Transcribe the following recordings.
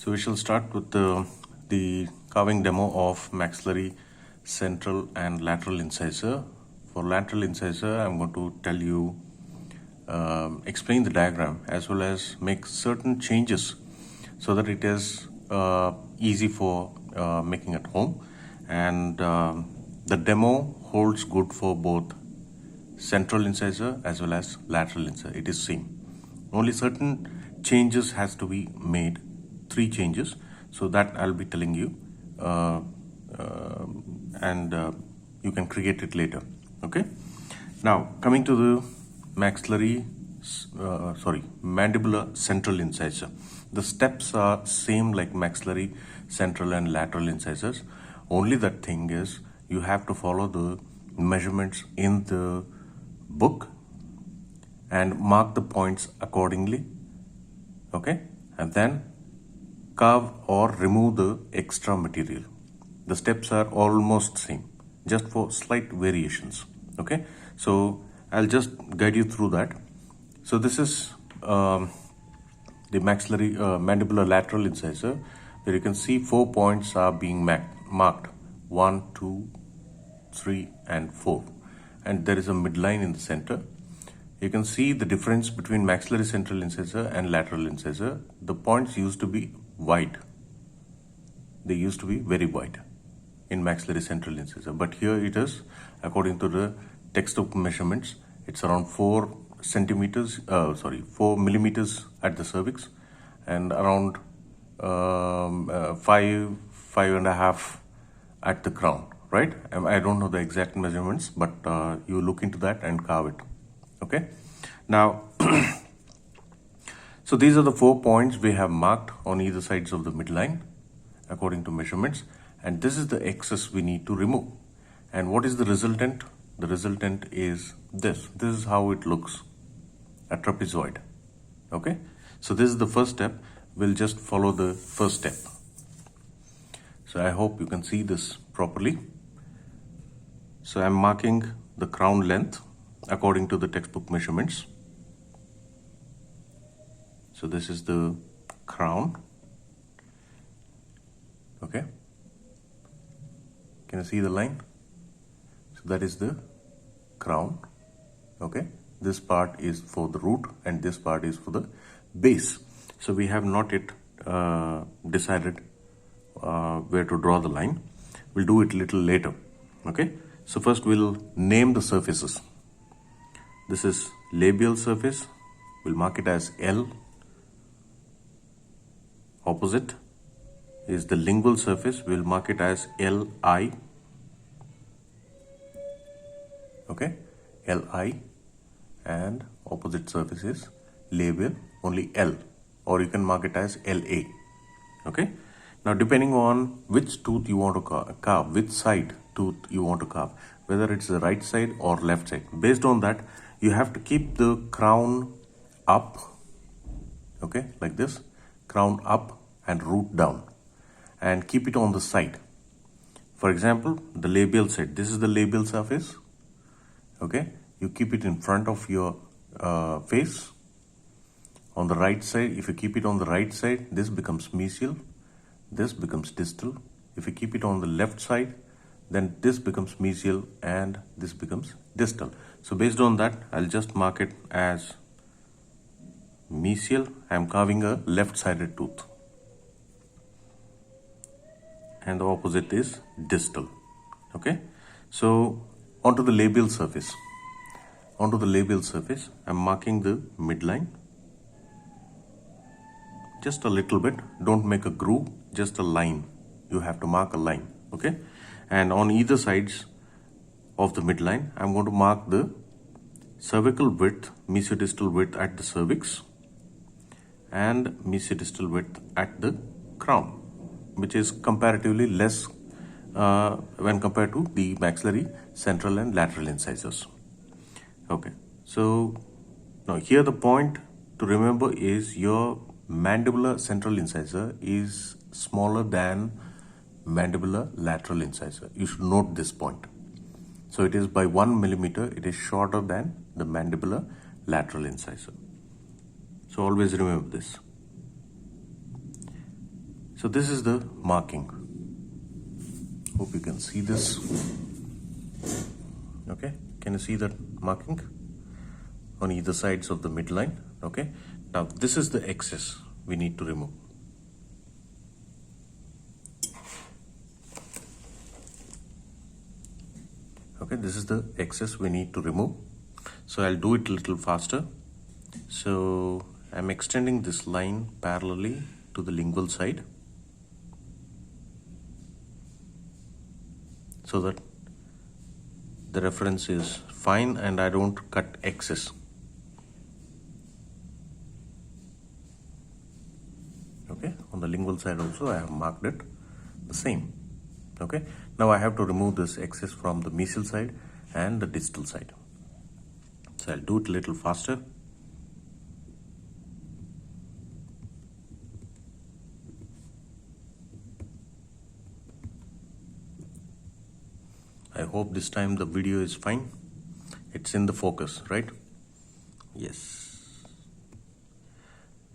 So we shall start with the carving demo of maxillary central and lateral incisor. For lateral incisor, I'm going to tell you, explain the diagram as well as make certain changes so that it is easy for making at home. And the demo holds good for both central incisor as well as lateral incisor. It is same. Only certain changes has to be made, 3 changes, so that I'll be telling you, and you can create it later. Okay. Now coming to the mandibular central incisor. The steps are same like maxillary central and lateral incisors. Only that thing is you have to follow the measurements in the book and mark the points accordingly. Okay, and then carve or remove the extra material. The steps are almost same, just for slight variations. Okay, so I'll just guide you through that. So this is the maxillary mandibular lateral incisor, where you can see 4 points are being marked: 1, 2, 3 and 4, and there is a midline in the center. You can see the difference between maxillary central incisor and lateral incisor. The points used to be wide. They used to be very wide in maxillary central incisor, but here it is, according to the textbook measurements, it's around 4 millimeters at the cervix and around 5.5 at the crown, right? I don't know the exact measurements, but you look into that and carve it. Okay, now so these are the 4 points we have marked on either sides of the midline according to measurements, and this is the excess we need to remove. And what is the resultant? The resultant is this is how it looks, a trapezoid. Okay, so this is the first step. We'll just follow the first step. So I hope you can see this properly. So I'm marking the crown length according to the textbook measurements. So this is the crown. Okay, can you see the line? So that is the crown. Okay, this part is for the root and this part is for the base. So we have not yet decided where to draw the line. We'll do it a little later. Okay, so first we'll name the surfaces. This is labial surface. We'll mark it as L. Opposite is the lingual surface. We'll mark it as Li. Okay, Li, and opposite surface is labial, only L, or you can mark it as La. Okay, now depending on which tooth you want to carve, which side tooth you want to carve, whether it's the right side or left side, based on that you have to keep the crown up. Okay, like this, crown up and root down, and keep it on the side. For example, the labial side, this is the labial surface. Okay, you keep it in front of your face. On the right side, if you keep it on the right side, this becomes mesial, this becomes distal. If you keep it on the left side, then this becomes mesial and this becomes distal. So based on that, I'll just mark it as mesial. I'm carving a left-sided tooth, and the opposite is distal. Okay, so onto the labial surface. Onto the labial surface, I'm marking the midline. Just a little bit. Don't make a groove, just a line. You have to mark a line. Okay, and on either sides of the midline, I'm going to mark the cervical width, mesiodistal width at the cervix, and mesiodistal width at the crown, which is comparatively less when compared to the maxillary central and lateral incisors. Okay, so now here the point to remember is your mandibular central incisor is smaller than mandibular lateral incisor. You should note this point. So it is by 1 millimeter, it is shorter than the mandibular lateral incisor. So always remember this. So this is the marking. Hope you can see this. Okay, can you see that marking on either sides of the midline? Okay, now this is the excess we need to remove. Okay, this is the excess we need to remove. So I'll do it a little faster. So I'm extending this line parallelly to the lingual side so that the reference is fine and I don't cut excess. Okay, on the lingual side also I have marked it the same. Okay, now I have to remove this excess from the mesial side and the distal side. So I'll do it a little faster. I hope this time the video is fine. It's in the focus, right? Yes.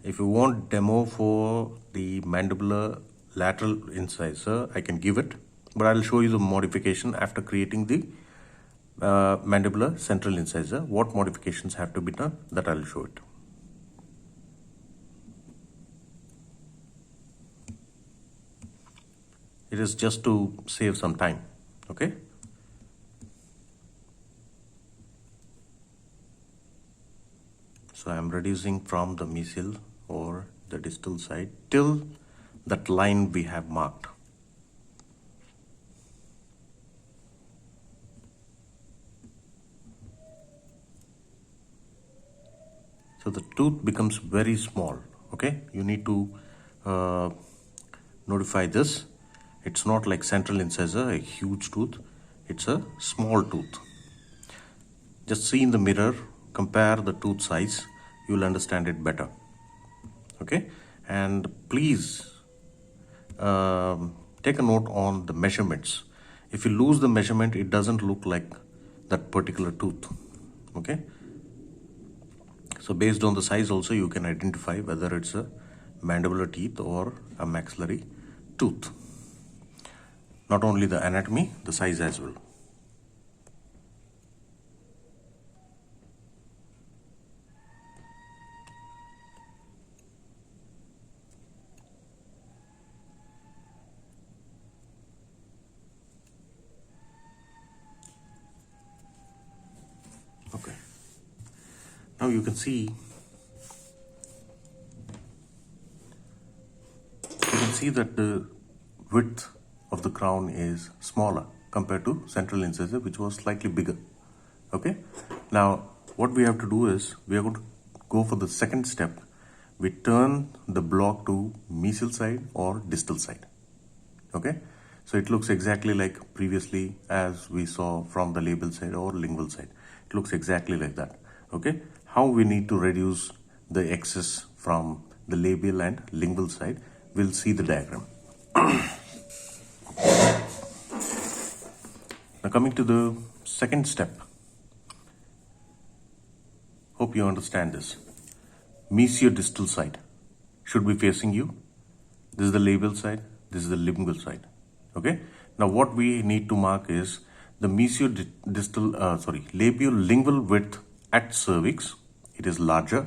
If you want demo for the mandibular lateral incisor, I can give it, but I'll show you the modification after creating the mandibular central incisor. What modifications have to be done, that I'll show it. It is just to save some time, okay? So I'm reducing from the mesial or the distal side till that line we have marked. So the tooth becomes very small, okay? You need to notify this. It's not like central incisor, a huge tooth. It's a small tooth. Just see in the mirror, compare the tooth size. You'll understand it better, okay? And please take a note on the measurements. If you lose the measurement, it doesn't look like that particular tooth, okay? So based on the size also, you can identify whether it's a mandibular teeth or a maxillary tooth. Not only the anatomy, the size as well. Okay. Now you can see that the width of the crown is smaller compared to central incisor, which was slightly bigger. Okay. Now what we have to do is we are going to go for the second step. We turn the block to mesial side or distal side. Okay. So it looks exactly like previously as we saw from the labial side or lingual side. It looks exactly like that. Okay. How we need to reduce the excess from the labial and lingual side, we'll see the diagram. Now coming to the second step. Hope you understand this. Mesio-distal side should be facing you. This is the labial side, this is the lingual side. Okay. Now what we need to mark is the labial-lingual width at cervix. It is larger,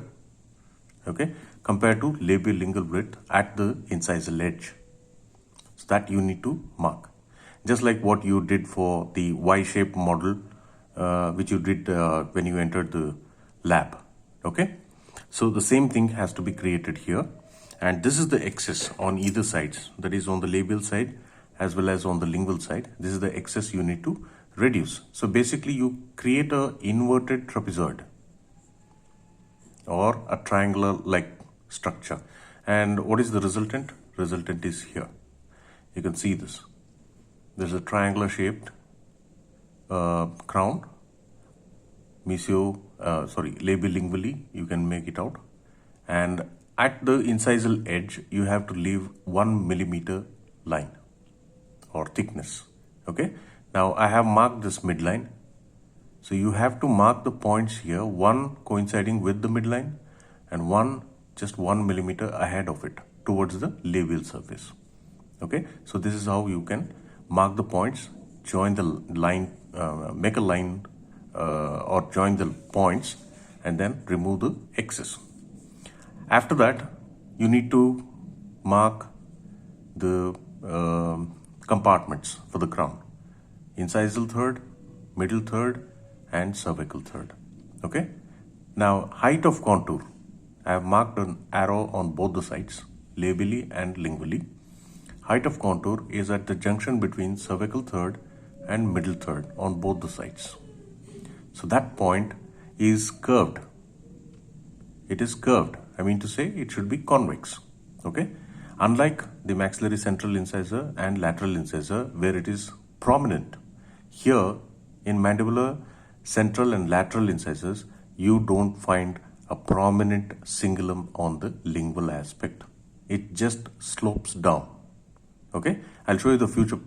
okay, compared to labial-lingual width at the incisal edge. So that you need to mark. Just like what you did for the Y-shaped model, which you did when you entered the lab, okay. So the same thing has to be created here. And this is the excess on either sides, that is on the labial side as well as on the lingual side. This is the excess you need to reduce. So basically you create a inverted trapezoid or a triangular like structure. And what is the resultant? Resultant is here. You can see this. There's a triangular shaped crown. Labial-lingually, you can make it out. And at the incisal edge, you have to leave 1 millimeter line or thickness. Okay. Now I have marked this midline. So you have to mark the points here, one coinciding with the midline and one just 1 millimeter ahead of it towards the labial surface. Okay, so this is how you can mark the points, join the line, make a line or join the points, and then remove the excess. After that, you need to mark the compartments for the crown: incisal third, middle third, and cervical third. Okay. Now, height of contour. I have marked an arrow on both the sides, labially and lingually. Height of contour is at the junction between cervical third and middle third on both the sides. So that point is curved. It is curved. I mean to say it should be convex. Okay. Unlike the maxillary central incisor and lateral incisor where it is prominent, here in mandibular central and lateral incisors, you don't find a prominent cingulum on the lingual aspect. It just slopes down. Okay, I'll show you the future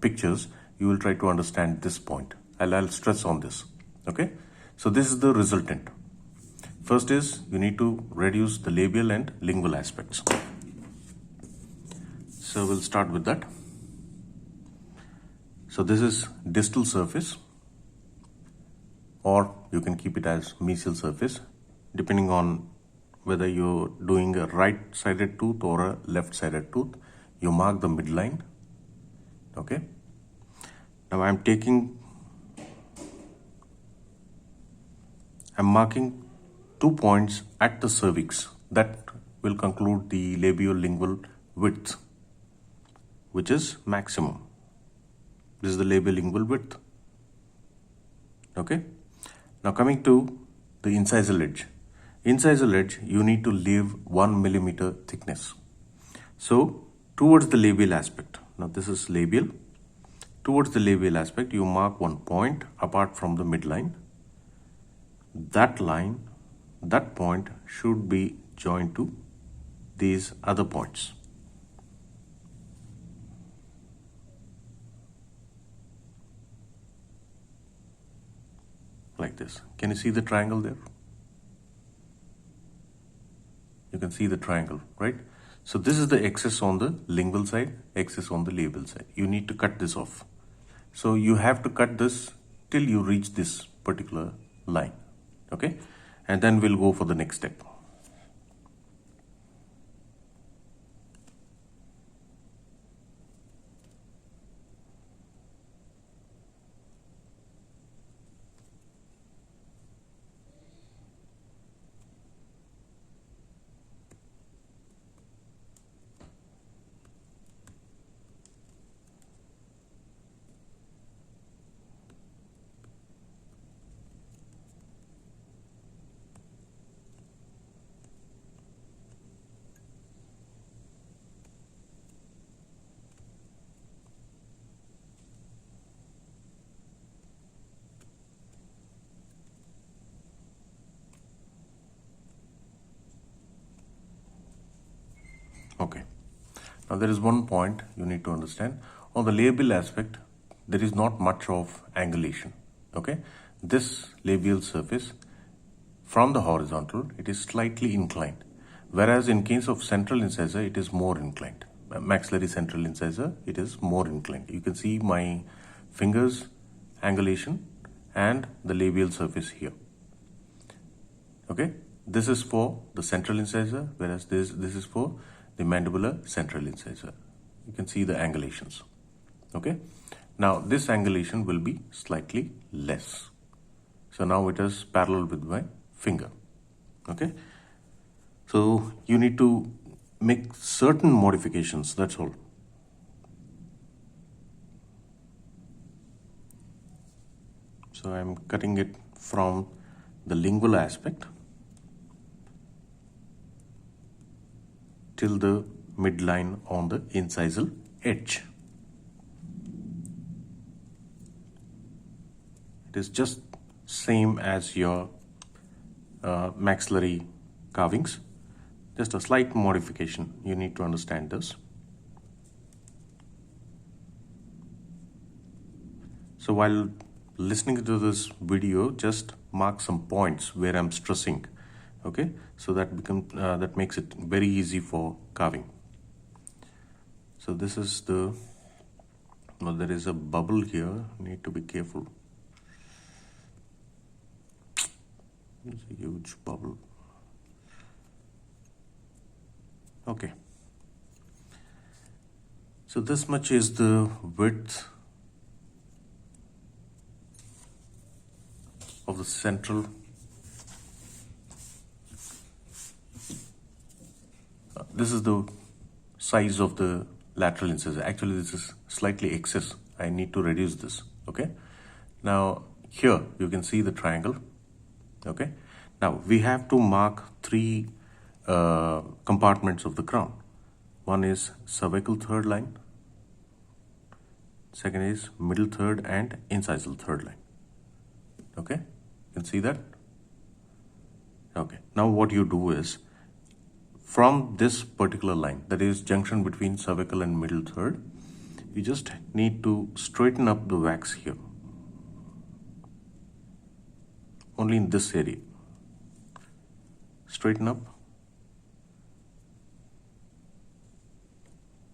pictures. You will try to understand this point. I'll stress on this. Okay, so this is the resultant. First is you need to reduce the labial and lingual aspects. So we'll start with that. So this is distal surface, or you can keep it as mesial surface, depending on whether you're doing a right-sided tooth or a left-sided tooth. You mark the midline. Okay. Now I'm marking 2 points at the cervix that will conclude the labiolingual width, which is maximum. This is the labiolingual width. Okay. Now coming to the incisal edge. Incisal edge, you need to leave 1 millimeter thickness. So towards the labial aspect. Now this is labial. Towards the labial aspect, you mark 1 point apart from the midline. That line, that point should be joined to these other points. Like this. Can you see the triangle there? You can see the triangle, right? So this is the excess on the lingual side, excess on the labial side. You need to cut this off. So you have to cut this till you reach this particular line. Okay? And then we'll go for the next step. Okay. Now there is one point you need to understand. On the labial aspect, there is not much of angulation. Okay. This labial surface from the horizontal, it is slightly inclined. Whereas in case of central incisor, it is more inclined. Maxillary central incisor, it is more inclined. You can see my fingers angulation and the labial surface here. Okay. This is for the central incisor, whereas this is for the mandibular central incisor. You can see the angulations. Okay. Now this angulation will be slightly less. So now it is parallel with my finger. Okay. So you need to make certain modifications. That's all. So I'm cutting it from the lingual aspect till the midline on the incisal edge. It is just same as your maxillary carvings, just a slight modification. You need to understand this. So while listening to this video, just mark some points where I'm stressing. Okay, so that makes it very easy for carving. So this is the, well, there is a bubble here, need to be careful. There's a huge bubble. Okay. So this much is the width of the central this is the size of the lateral incisor. Actually, this is slightly excess. I need to reduce this. Okay. Now here you can see the triangle. Okay. Now we have to mark three compartments of the crown. One is cervical third line. Second is middle third and incisal third line. Okay. You can see that. Okay. Now what you do is, from this particular line, that is junction between cervical and middle third, you just need to straighten up the wax here. Only in this area. Straighten up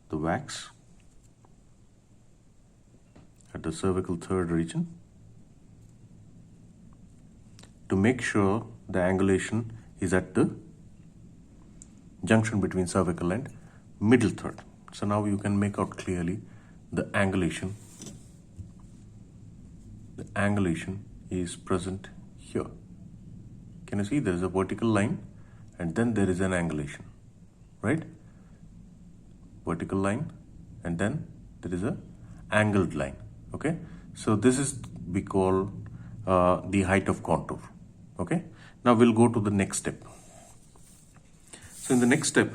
the wax at the cervical third region to make sure the angulation is at the junction between cervical and middle third. So now you can make out clearly the angulation. The angulation is present here. Can you see there is a vertical line and then there is an angulation, right? Vertical line and then there is a angled line. Okay, so this is we call the height of contour. Okay, now we'll go to the next step. So in the next step,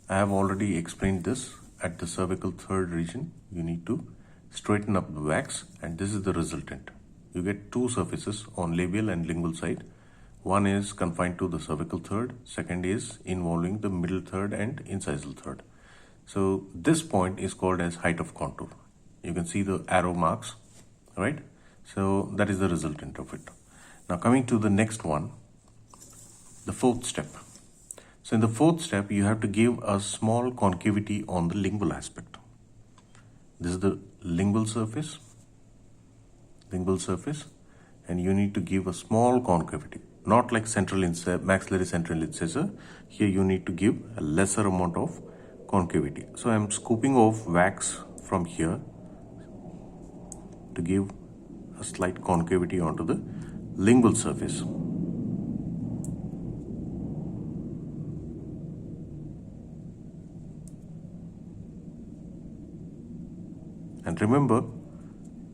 I have already explained this. At the cervical third region, you need to straighten up the wax, and this is the resultant. You get two surfaces on labial and lingual side. One is confined to the cervical third, second is involving the middle third and incisal third. So this point is called as height of contour. You can see the arrow marks, right? So that is the resultant of it. Now coming to the next one, the fourth step. So in the fourth step, you have to give a small concavity on the lingual aspect. This is the lingual surface, and you need to give a small concavity, not like maxillary central incisor. Here you need to give a lesser amount of concavity. So I am scooping off wax from here to give a slight concavity onto the lingual surface. And remember,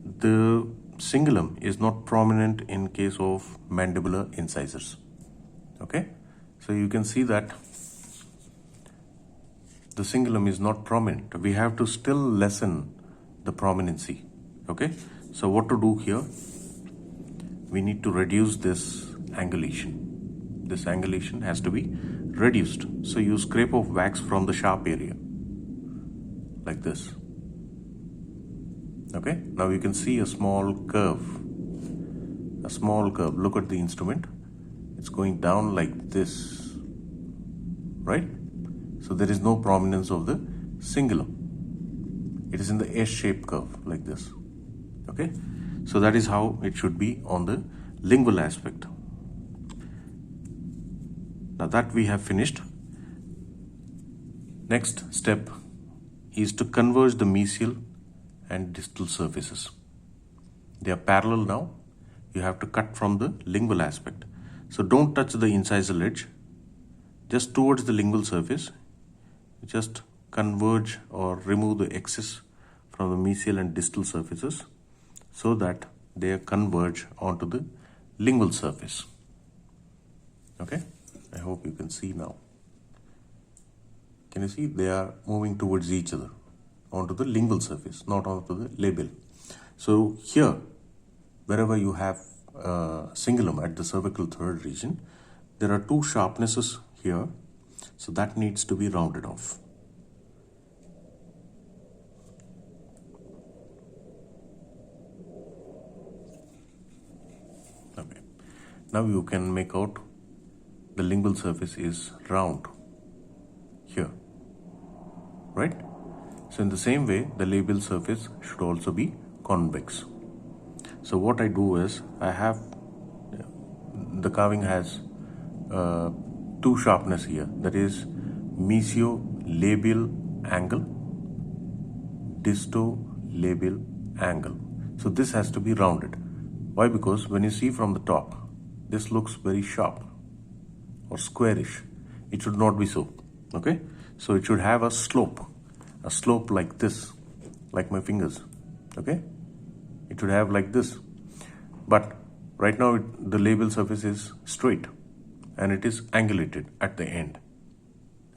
the cingulum is not prominent in case of mandibular incisors. Okay, so you can see that the cingulum is not prominent. We have to still lessen the prominency. Okay, so what to do here? We need to reduce this angulation. This angulation has to be reduced. So you scrape off wax from the sharp area like this. Okay, now you can see a small curve. Look at the instrument. It's going down like this, right? So there is no prominence of the cingulum. It is in the S-shaped curve like this. Okay, so that is how it should be on the lingual aspect. Now that we have finished, next step is to converge the mesial and distal surfaces. They are parallel now. You have to cut from the lingual aspect. So don't touch the incisal edge. Just towards the lingual surface, just converge or remove the excess from the mesial and distal surfaces so that they converge onto the lingual surface. Okay, I hope you can see now. Can you see they are moving towards each other onto the lingual surface, not onto the labial. So here, wherever you have cingulum at the cervical third region, there are two sharpnesses here, so that needs to be rounded off. Okay, now you can make out the lingual surface is round here. right? So in the same way, the labial surface should also be convex. So what I do is, I have, the carving has two sharpness here, that is mesiolabial angle, distolabial angle. So this has to be rounded. Why? Because when you see from the top, this looks very sharp or squarish. It should not be so. Okay? So it should have a slope like this, like my fingers. Okay? It should have like this. But right now the labial surface is straight and it is angulated at the end.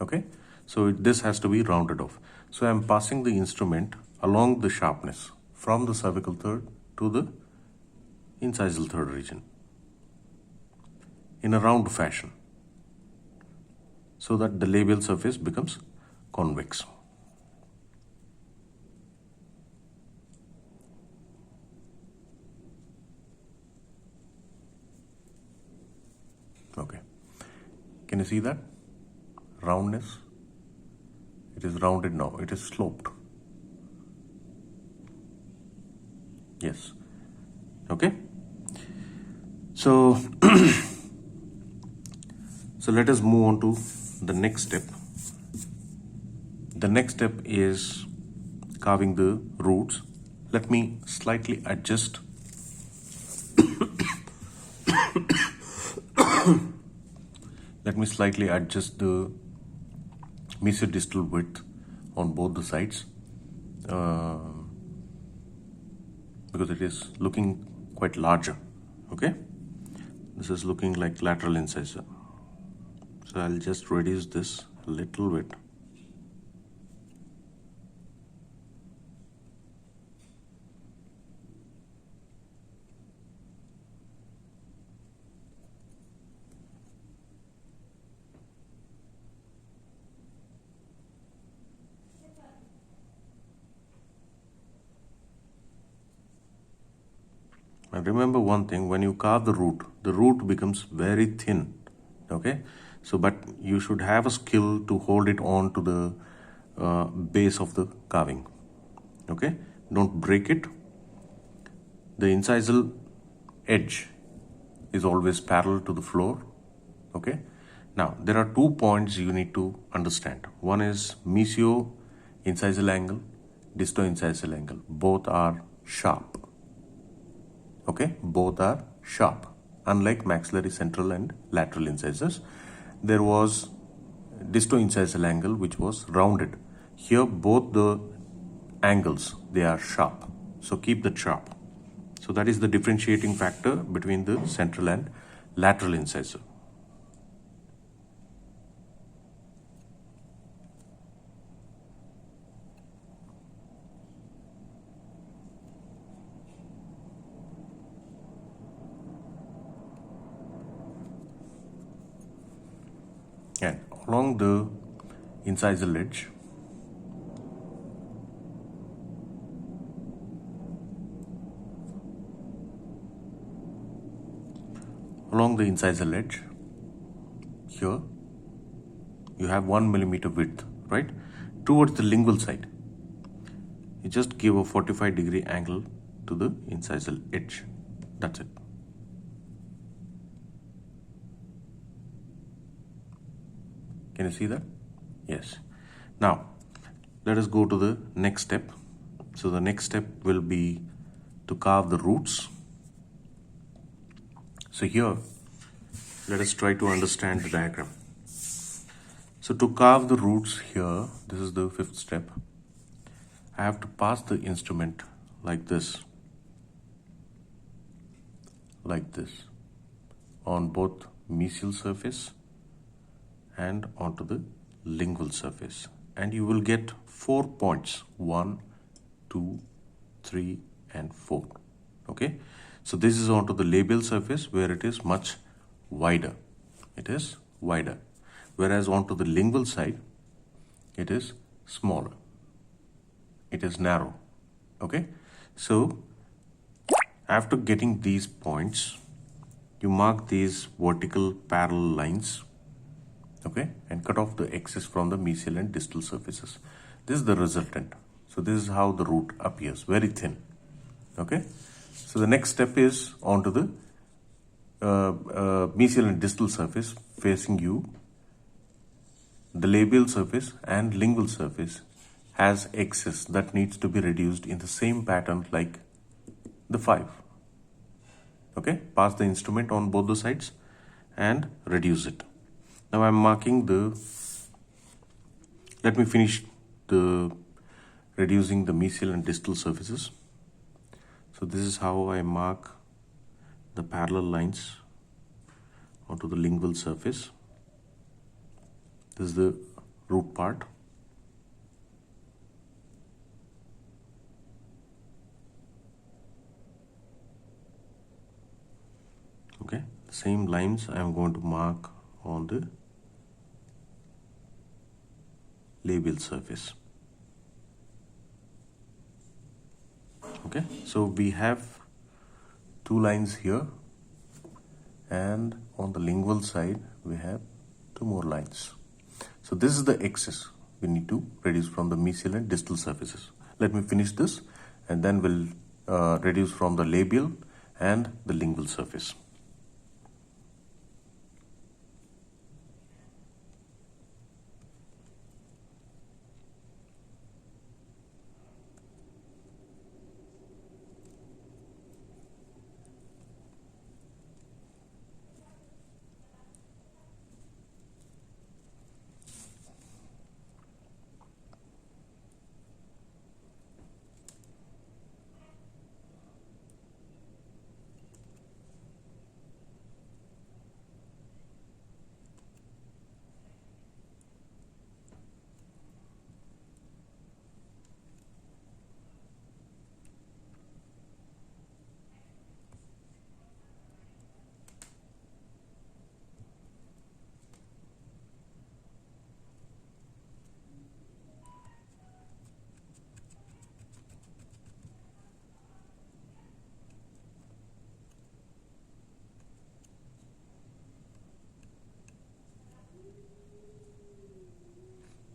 Okay? So this has to be rounded off. So I'm passing the instrument along the sharpness from the cervical third to the incisal third region in a round fashion, so that the labial surface becomes convex. Okay. Can you see that? Roundness. It is rounded now. It is sloped. Yes. Okay. So, so let us move on to the next step. The next step is carving the roots. Let me slightly adjust. Let me slightly adjust the mesodistal width on both the sides, because it is looking quite larger. Okay, this is looking like lateral incisor. So I'll just reduce this a little bit. And remember one thing, when you carve the root becomes very thin. Okay, so but you should have a skill to hold it on to the base of the carving. Okay, don't break it. The incisal edge is always parallel to the floor. Okay, now there are 2 points you need to understand. One is mesio-incisal angle, disto-incisal angle. Both are sharp. Okay, both are sharp. Unlike maxillary central and lateral incisors, there was disto-incisal angle which was rounded. Here both the angles, they are sharp. So keep that sharp. So that is the differentiating factor between the central and lateral incisor. And along the incisal edge, here you have 1 millimeter width, right? Towards the lingual side, you just give a 45-degree angle to the incisal edge. That's it. Can you see that? Yes. Now, let us go to the next step. So the next step will be to carve the roots. So here, let us try to understand the diagram. So to carve the roots here, this is the 5th step. I have to pass the instrument like this, on both mesial surface and onto the lingual surface, and you will get 4 points, 1, 2, 3 and 4. Okay, so this is onto the labial surface where it is much wider. It is wider, whereas onto the lingual side it is smaller, it is narrow. Okay, so after getting these points, you mark these vertical parallel lines. Okay, and cut off the excess from the mesial and distal surfaces. This is the resultant. So this is how the root appears, very thin. Okay. So the next step is onto the mesial and distal surface facing you. The labial surface and lingual surface has excess that needs to be reduced in the same pattern like the 5. Okay, pass the instrument on both the sides and reduce it. Now I'm marking the, let me finish the reducing the mesial and distal surfaces. So this is how I mark the parallel lines onto the lingual surface. This is the root part. Okay, the same lines I am going to mark on the labial surface. Okay, so we have 2 lines here, and on the lingual side we have 2 more lines. So this is the excess we need to reduce from the mesial and distal surfaces. Let me finish this and then we'll reduce from the labial and the lingual surface.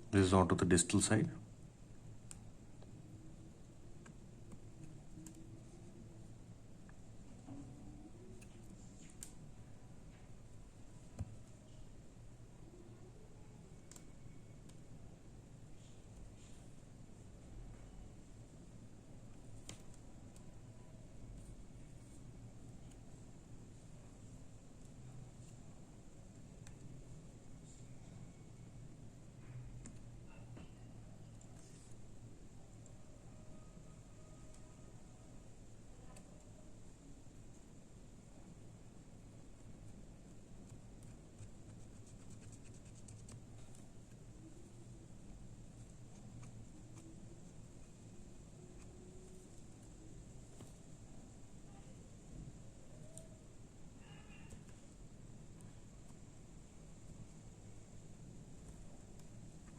This is onto the distal side.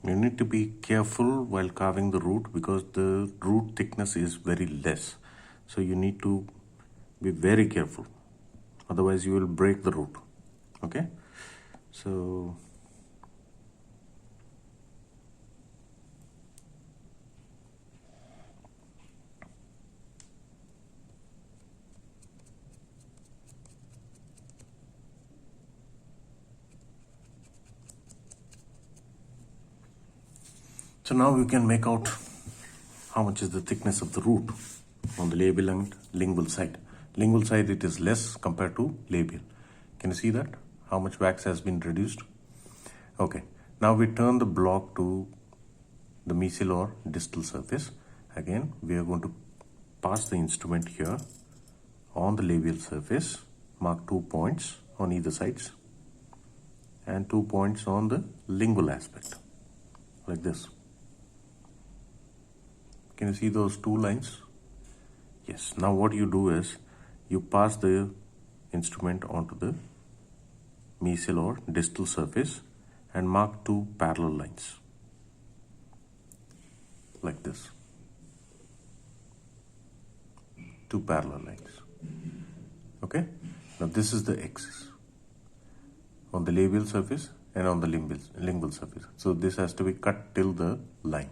You need to be careful while carving the root because the root thickness is very less. So you need to be very careful. Otherwise you will break the root. Okay. So now we can make out how much is the thickness of the root on the labial and lingual side. Lingual side it is less compared to labial. Can you see that? How much wax has been reduced? Okay. Now we turn the block to the mesial or distal surface. Again, we are going to pass the instrument here on the labial surface, mark 2 points on either sides and 2 points on the lingual aspect, like this. Can you see those 2 lines? Yes. Now what you do is you pass the instrument onto the mesial or distal surface and mark 2 parallel lines, like this. 2 parallel lines. Okay. Now this is the axis on the labial surface and on the lingual surface. So this has to be cut till the line.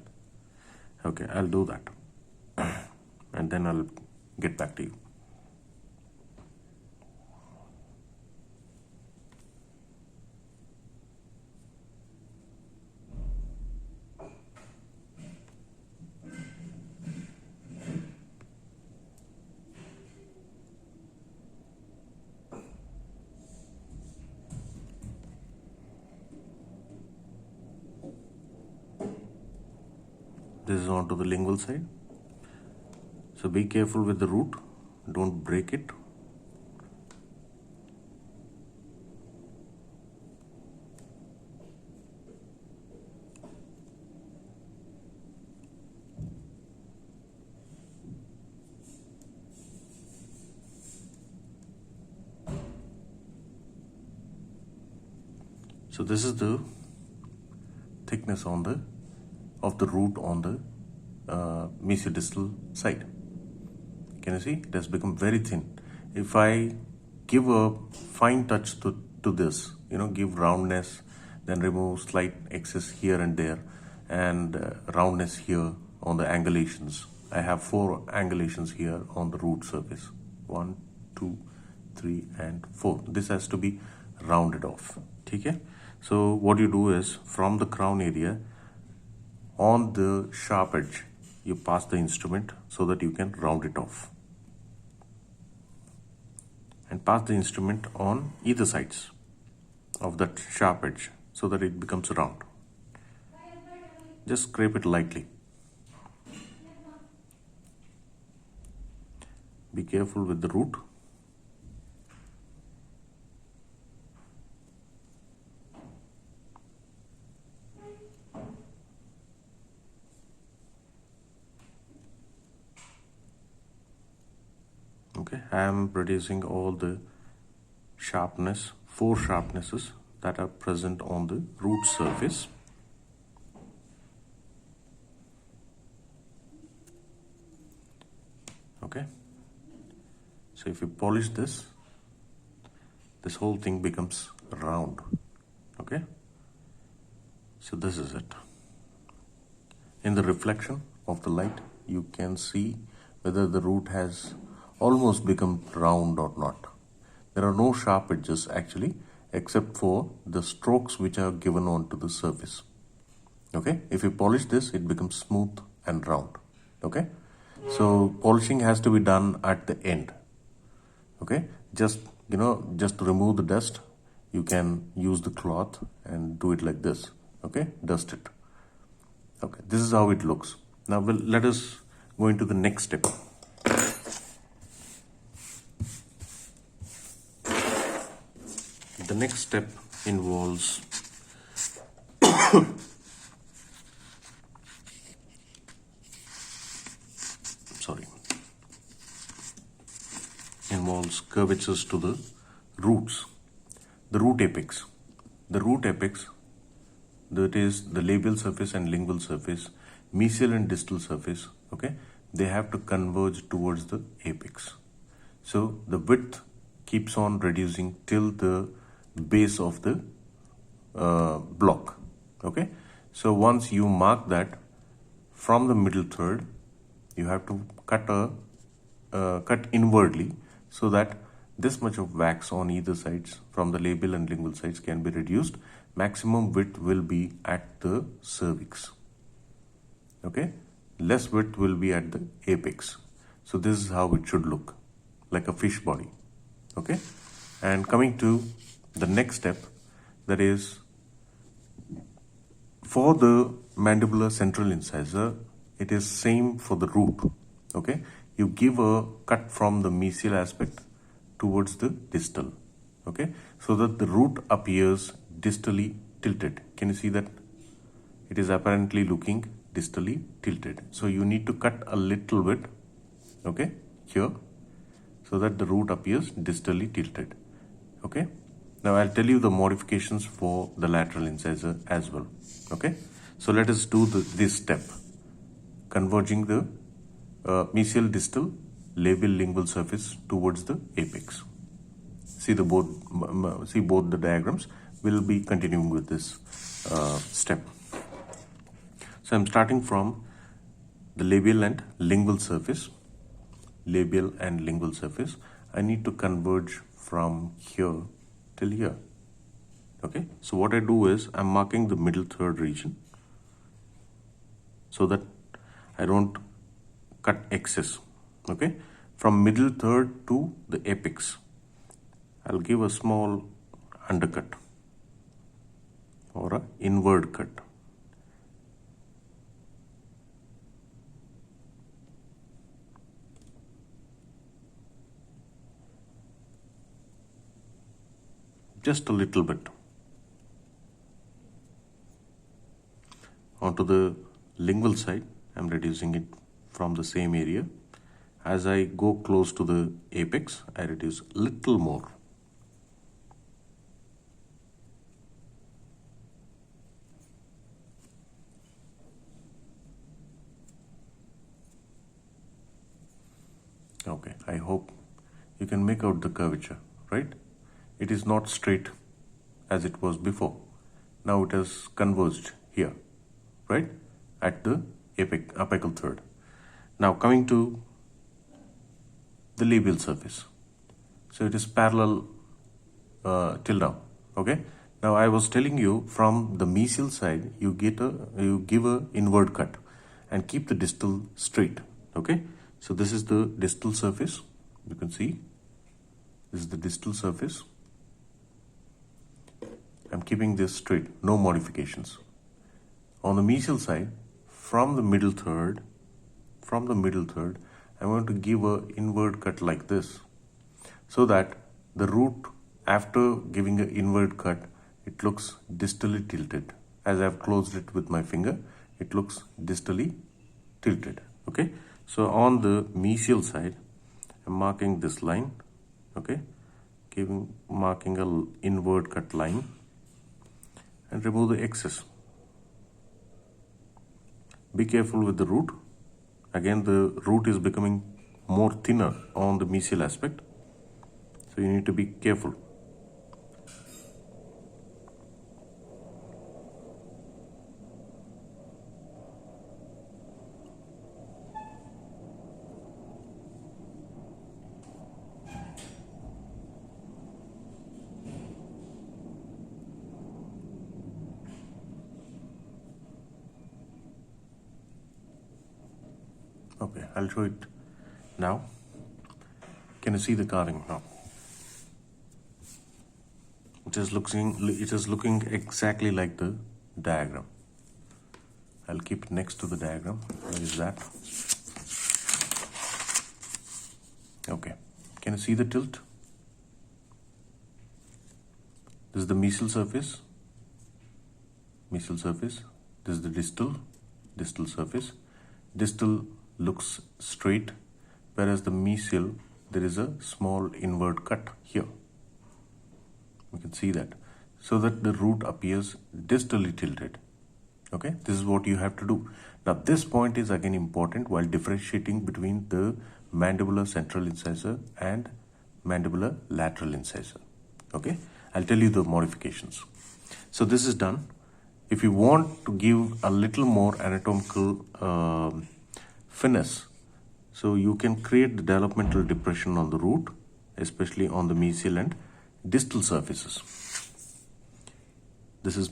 Okay, I'll do that and then I'll get back to you. This is onto the lingual side. So be careful with the root, don't break it. So this is the thickness on the of the root on the mesiodistal side. Can you see? It has become very thin. If I give a fine touch to this, give roundness, then remove slight excess here and there, and roundness here on the angulations. I have 4 angulations here on the root surface. 1, 2, 3, and 4. This has to be rounded off. Okay? So what you do is, from the crown area, on the sharp edge, you pass the instrument so that you can round it off. And pass the instrument on either sides of that sharp edge so that it becomes round. Just scrape it lightly. Be careful with the root. Okay, I am producing all the sharpness, 4 sharpnesses that are present on the root surface. Okay, so if you polish this whole thing becomes round. Okay, so this is it. In the reflection of the light, you can see whether the root has almost become round or not. There are no sharp edges actually, except for the strokes which are given onto the surface. Okay, if you polish this, it becomes smooth and round. Okay, so polishing has to be done at the end. Okay, just to remove the dust, you can use the cloth and do it like this. Okay, dust it. Okay, this is how it looks. Now let us go into the next step. The next step involves curvatures to the roots, the root apex. The root apex, that is the labial surface and lingual surface, mesial and distal surface, okay, they have to converge towards the apex. So the width keeps on reducing till the base of the block. Okay, so once you mark that, from the middle third you have to cut inwardly so that this much of wax on either sides from the labial and lingual sides can be reduced. Maximum width will be at the cervix. Okay, less width will be at the apex. So this is how it should look, like a fish body. Okay, and coming to the next step, that is for the mandibular central incisor, it is same for the root. Okay, you give a cut from the mesial aspect towards the distal. Okay, so that the root appears distally tilted. Can you see that? It is apparently looking distally tilted. So you need to cut a little bit, okay, here, so that the root appears distally tilted. Okay, now I'll tell you the modifications for the lateral incisor as well. Okay, so let us do this step, converging the mesial distal labial lingual surface towards the apex. See both the diagrams. We'll be continuing with this step. So I'm starting from the labial and lingual surface. Labial and lingual surface. I need to converge from here till here. Okay, so what I do is I'm marking the middle third region so that I don't cut excess. Okay, from middle third to the apex, I'll give a small undercut or a inward cut. Just a little bit. Onto the lingual side, I'm reducing it from the same area. As I go close to the apex, I reduce little more. Okay, I hope you can make out the curvature, right? It is not straight as it was before. Now it has converged here, right? At the apical third. Now coming to the labial surface. So it is parallel till now, okay? Now I was telling you from the mesial side, you give a inward cut and keep the distal straight, okay? So this is the distal surface. You can see this is the distal surface. I'm keeping this straight, no modifications. On the mesial side, from the middle third, I'm going to give a inward cut like this, so that the root, after giving an inward cut, it looks distally tilted. As I've closed it with my finger, it looks distally tilted. Okay, so on the mesial side, I'm marking this line. Okay, marking a inward cut line and remove the excess. Be careful with the root. Again, the root is becoming more thinner on the mesial aspect, so you need to be careful. Okay, I'll show it now. Can you see the carving now? It is looking exactly like the diagram. I'll keep it next to the diagram. Where is that? Okay, can you see the tilt? This is the mesial surface. This is the distal surface. Distal looks straight, whereas the mesial, there is a small inward cut here. You can see that, so that the root appears distally tilted. Okay, this is what you have to do. Now this point is again important while differentiating between the mandibular central incisor and mandibular lateral incisor. Okay, I'll tell you the modifications. So this is done. If you want to give a little more anatomical finesse, so you can create the developmental depression on the root, especially on the mesial and distal surfaces. This is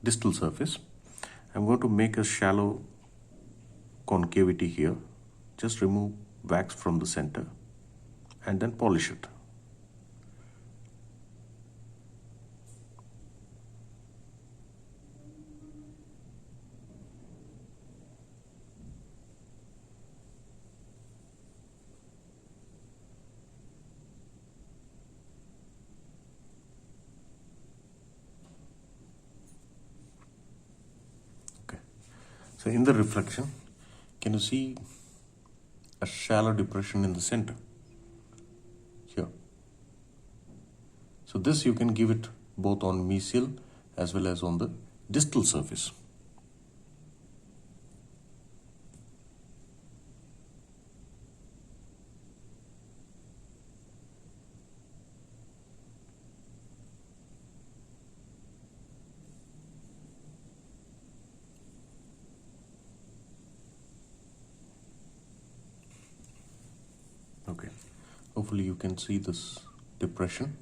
distal surface. I'm going to make a shallow concavity here. Just remove wax from the center and then polish it. So in the reflection, can you see a shallow depression in the center here? So this you can give it both on mesial as well as on the distal surface. Okay, hopefully you can see this depression.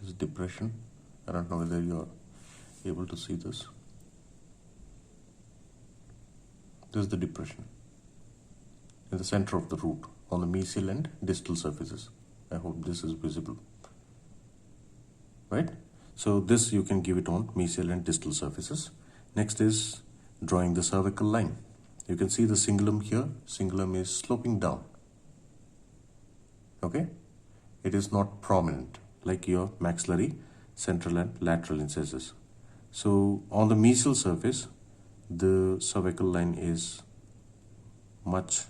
This depression, I don't know whether you're able to see this. This is the depression in the center of the root on the mesial and distal surfaces. I hope this is visible, right? So this you can give it on mesial and distal surfaces. Next is drawing the cervical line. You can see the cingulum here. Cingulum is sloping down. Okay? It is not prominent like your maxillary, central and lateral incisors. So on the mesial surface, the cervical line is much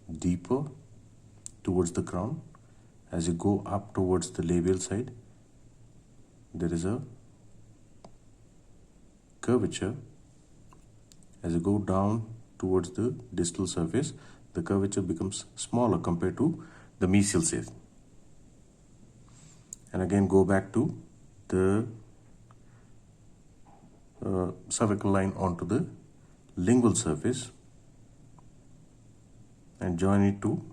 deeper towards the crown. As you go up towards the labial side, there is a curvature. As you go down towards the distal surface, the curvature becomes smaller compared to the mesial side. And again go back to the cervical line onto the lingual surface and join it to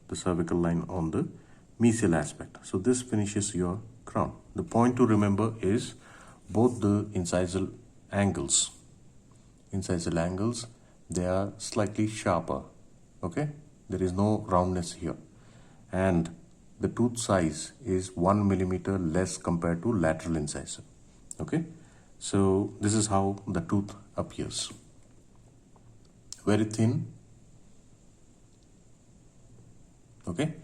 the cervical line on the mesial aspect. So this finishes your crown. The point to remember is both the incisal angles. Incisal angles, they are slightly sharper. Okay, there is no roundness here, and the tooth size is 1 millimeter less compared to lateral incisor. Okay, so this is how the tooth appears. Very thin. Okay,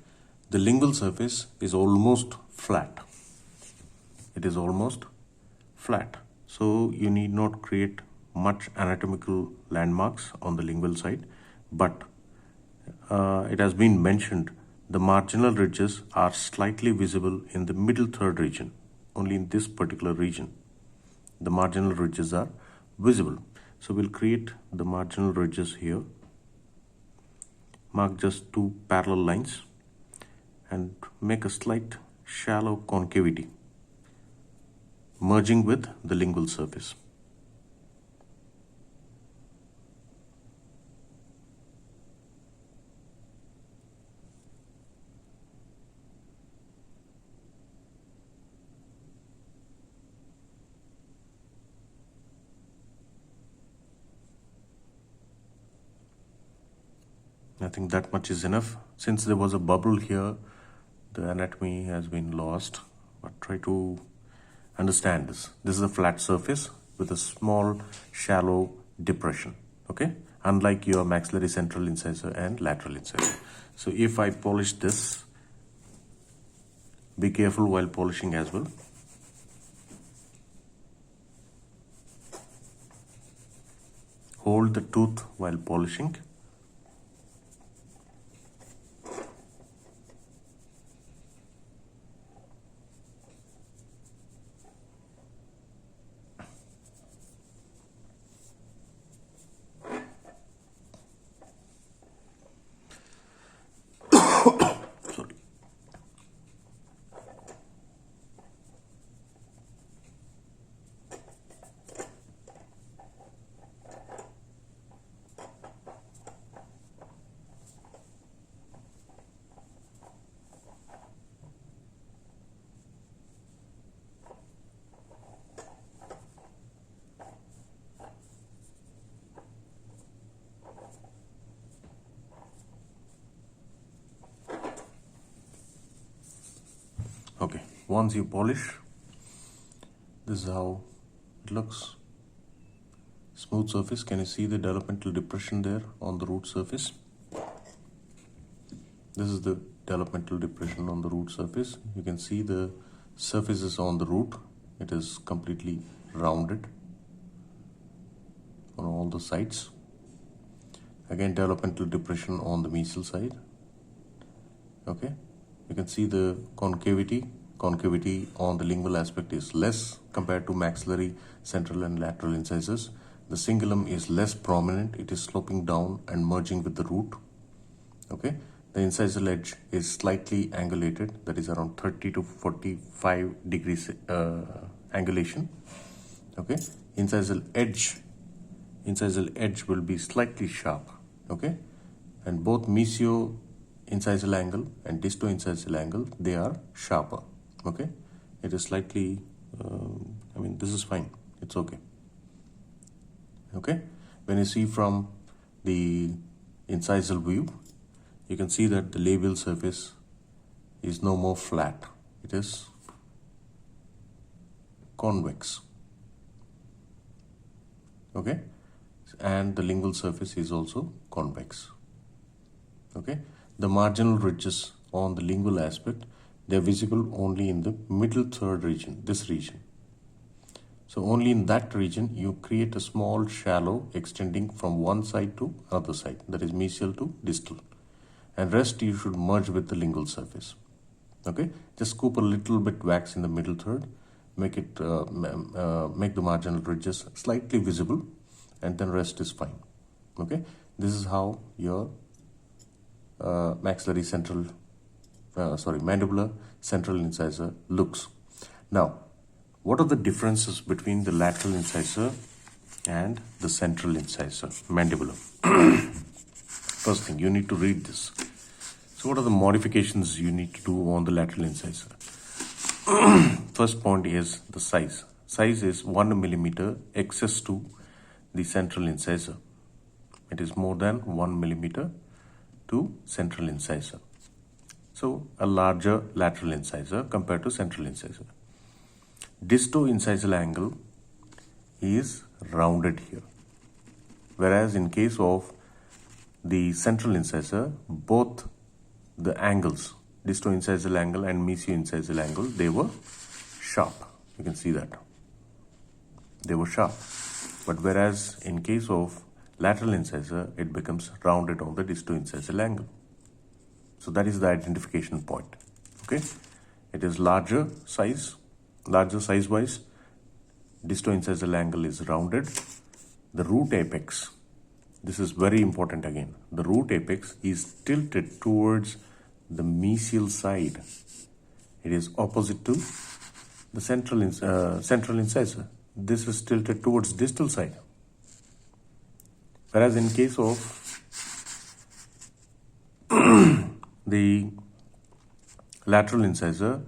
the lingual surface is almost flat. It is almost flat. So you need not create much anatomical landmarks on the lingual side, but it has been mentioned the marginal ridges are slightly visible in the middle third region. Only in this particular region, the marginal ridges are visible. So we'll create the marginal ridges here. Mark just 2 parallel lines and make a slight shallow concavity, merging with the lingual surface. I think that much is enough. Since there was a bubble here, the anatomy has been lost, but try to understand this. This is a flat surface with a small shallow depression, okay? Unlike your maxillary central incisor and lateral incisor. So if I polish this, be careful while polishing as well. Hold the tooth while polishing. Sorry. Okay, once you polish, this is how it looks. Smooth surface. Can you see the developmental depression there on the root surface? This is the developmental depression on the root surface. You can see the surfaces on the root. It is completely rounded on all the sides. Again, developmental depression on the mesial side. Okay, you can see the concavity. Concavity on the lingual aspect is less compared to maxillary, central and lateral incisors. The cingulum is less prominent. It is sloping down and merging with the root. Okay, the incisal edge is slightly angulated, that is around 30 to 45 degrees angulation. Okay, incisal edge will be slightly sharp. Okay, and both mesio-incisal angle and disto-incisal angle, they are sharper. Okay, it is slightly, this is fine, it's okay. Okay, when you see from the incisal view, you can see that the labial surface is no more flat, it is convex. Okay, and the lingual surface is also convex. Okay, the marginal ridges on the lingual aspect, they are visible only in the middle third region, this region. So only in that region you create a small shallow extending from one side to another side, that is mesial to distal, and rest you should merge with the lingual surface. Okay, just scoop a little bit wax in the middle third, make the marginal ridges slightly visible, and then rest is fine. Okay, this is how your mandibular central incisor looks. Now, what are the differences between the lateral incisor and the central incisor, mandibular? First thing, you need to read this. So what are the modifications you need to do on the lateral incisor? First point is the size. Size is 1 millimeter excess to the central incisor. It is more than 1 millimeter to central incisor. So a larger lateral incisor compared to central incisor. Disto-incisal angle is rounded here, whereas in case of the central incisor, both the angles, disto-incisal angle and mesio-incisal angle, they were sharp. You can see that they were sharp, but whereas in case of lateral incisor, it becomes rounded on the disto-incisal angle. So that is the identification point. Okay, it is larger size wise. Disto-incisal angle is rounded. The root apex, this is very important again, the root apex is tilted towards the mesial side. It is opposite to the central incisor. This is tilted towards distal side. Whereas in case of the lateral incisor,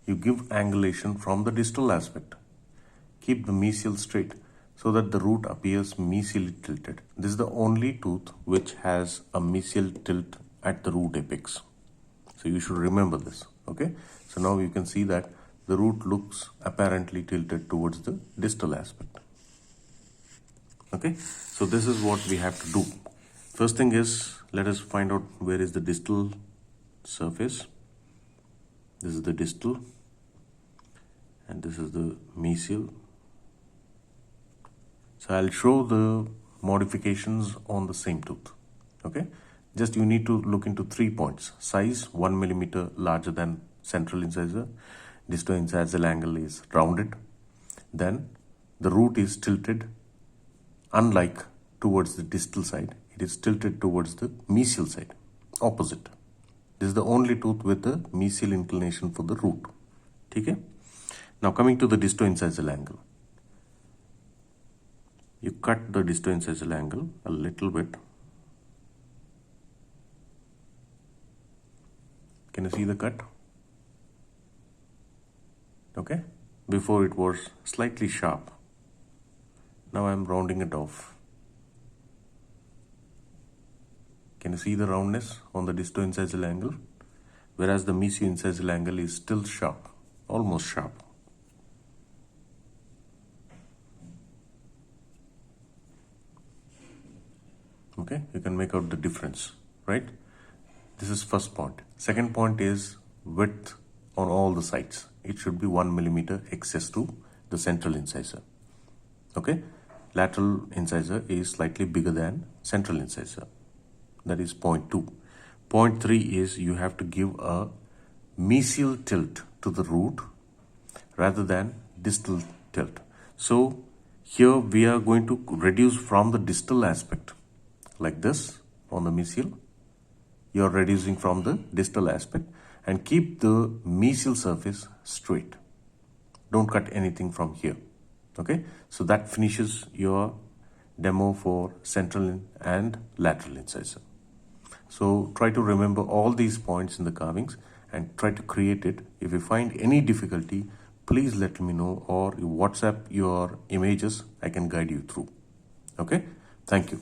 you give angulation from the distal aspect. Keep the mesial straight so that the root appears mesially tilted. This is the only tooth which has a mesial tilt at the root apex. So you should remember this. Okay, so now you can see that the root looks apparently tilted towards the distal aspect. Okay, so this is what we have to do. First thing is, let us find out where is the distal surface. This is the distal and this is the mesial. So I'll show the modifications on the same tooth. Okay, just you need to look into 3 points. Size 1 millimeter larger than central incisor. Disto-incisal angle is rounded. Then the root is tilted, unlike towards the distal side, it is tilted towards the mesial side, opposite. This is the only tooth with the mesial inclination for the root. Okay? Now coming to the disto-incisal angle. You cut the disto-incisal angle a little bit. Can you see the cut? Okay, before it was slightly sharp. Now I am rounding it off. Can you see the roundness on the disto-incisal angle? Whereas the mesio-incisal angle is still sharp, almost sharp. Okay, you can make out the difference, right? This is first point. Second point is width on all the sides. It should be 1 millimeter excess to the central incisor. Okay, lateral incisor is slightly bigger than central incisor. That is point 2. Point 3 is you have to give a mesial tilt to the root rather than distal tilt. So here we are going to reduce from the distal aspect like this on the mesial. You are reducing from the distal aspect and keep the mesial surface straight. Don't cut anything from here. Okay, so that finishes your demo for central and lateral incisor. So try to remember all these points in the carvings and try to create it. If you find any difficulty, please let me know, or you WhatsApp your images. I can guide you through. Okay, thank you.